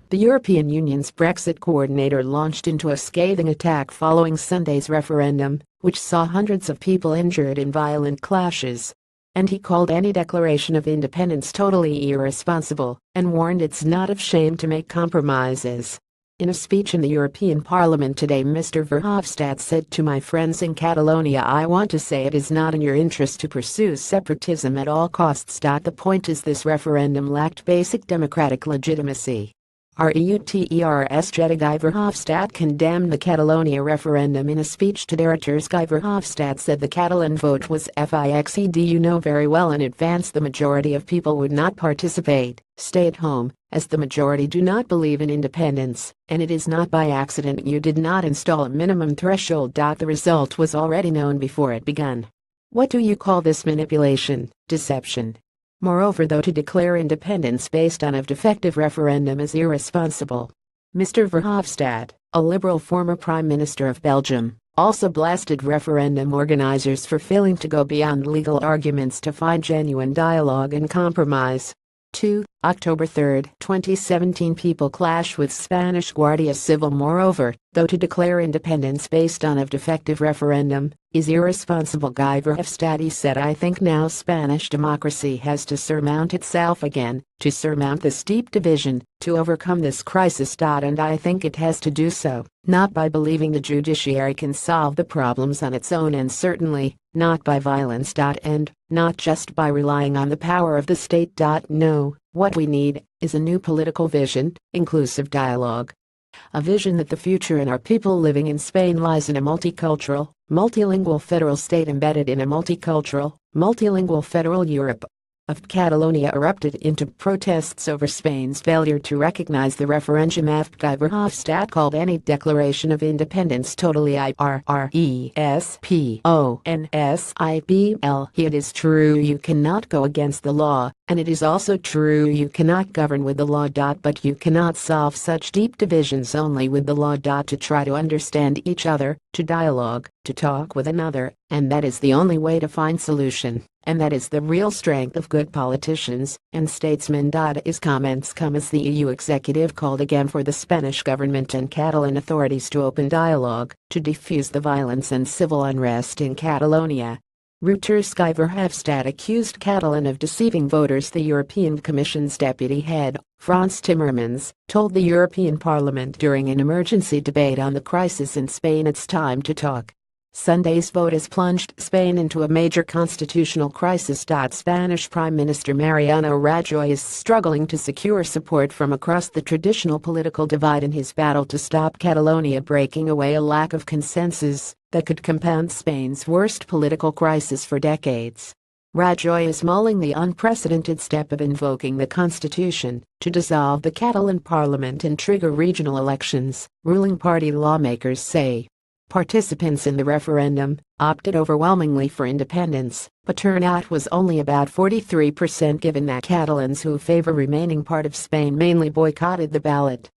The European Union's Brexit coordinator launched into a scathing attack following Sunday's referendum, which saw hundreds of people injured in violent clashes. And he called any declaration of independence totally irresponsible and warned it's not of shame to make compromises. In a speech in the European Parliament today, Mr. Verhofstadt said, "To my friends in Catalonia, I want to say it is not in your interest to pursue separatism at all costs. The point is this referendum lacked basic democratic legitimacy." Reuters Guy Verhofstadt condemned the Catalonia referendum in a speech to derators. Guy Verhofstadt said the Catalan vote was fixed. You know very well in advance the majority of people would not participate, stay at home, as the majority do not believe in independence, and it is not by accident you did not install a minimum threshold. The result was already known before it began. What do you call this? Manipulation, deception. Moreover, though, to declare independence based on a defective referendum is irresponsible. Mr. Verhofstadt, a liberal former Prime Minister of Belgium, also blasted referendum organizers for failing to go beyond legal arguments to find genuine dialogue and compromise. 2. October 3, 2017. People clash with Spanish Guardia Civil. Moreover, though, to declare independence based on a defective referendum is irresponsible. Guy Verhofstadt said, "I think now Spanish democracy has to surmount itself again, to surmount this deep division, to overcome this crisis. And I think it has to do so, not by believing the judiciary can solve the problems on its own, and certainly not by violence. And not just by relying on the power of the state. No, what we need is a new political vision, inclusive dialogue. A vision that the future and our people living in Spain lies in a multicultural, multilingual federal state embedded in a multicultural, multilingual federal Europe." Of Catalonia erupted into protests over Spain's failure to recognize the referendum. Guy Verhofstadt called any declaration of independence totally irresponsible. It is true you cannot go against the law, and it is also true you cannot govern with the law. But you cannot solve such deep divisions only with the law. To try to understand each other, to dialogue, to talk with another, and that is the only way to find solution. And that is the real strength of good politicians and statesmen. His comments come as the EU executive called again for the Spanish government and Catalan authorities to open dialogue, to defuse the violence and civil unrest in Catalonia. Reuters. Guy Verhofstadt accused Catalan of deceiving voters. The European Commission's deputy head, Frans Timmermans, told the European Parliament during an emergency debate on the crisis in Spain, "It's time to talk." Sunday's vote has plunged Spain into a major constitutional crisis. Spanish Prime Minister Mariano Rajoy is struggling to secure support from across the traditional political divide in his battle to stop Catalonia breaking away, a lack of consensus that could compound Spain's worst political crisis for decades. Rajoy is mulling the unprecedented step of invoking the constitution to dissolve the Catalan parliament and trigger regional elections, ruling party lawmakers say. Participants in the referendum opted overwhelmingly for independence, but turnout was only about 43%, given that Catalans who favor remaining part of Spain mainly boycotted the ballot.